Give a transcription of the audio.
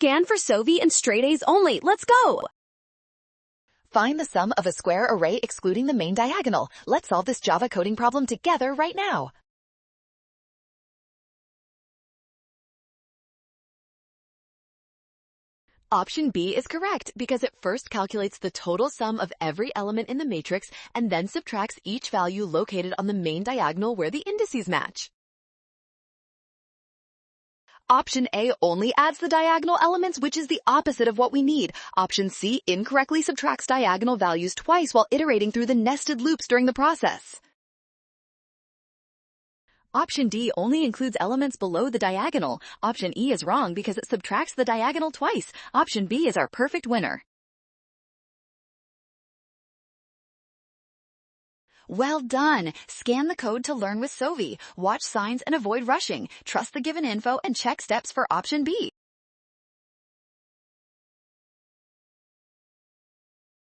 Scan for Sovi and straight A's only. Let's go! Find the sum of a square array excluding the main diagonal. Let's solve this Java coding problem together right now. Option B is correct because it first calculates the total sum of every element in the matrix and then subtracts each value located on the main diagonal where the indices match. Option A only adds the diagonal elements, which is the opposite of what we need. Option C incorrectly subtracts diagonal values twice while iterating through the nested loops during the process. Option D only includes elements below the diagonal. Option E is wrong because it subtracts the diagonal twice. Option B is our perfect winner. Well done! Scan the code to learn with Sovi. Watch signs and avoid rushing. Trust the given info and check steps for option B.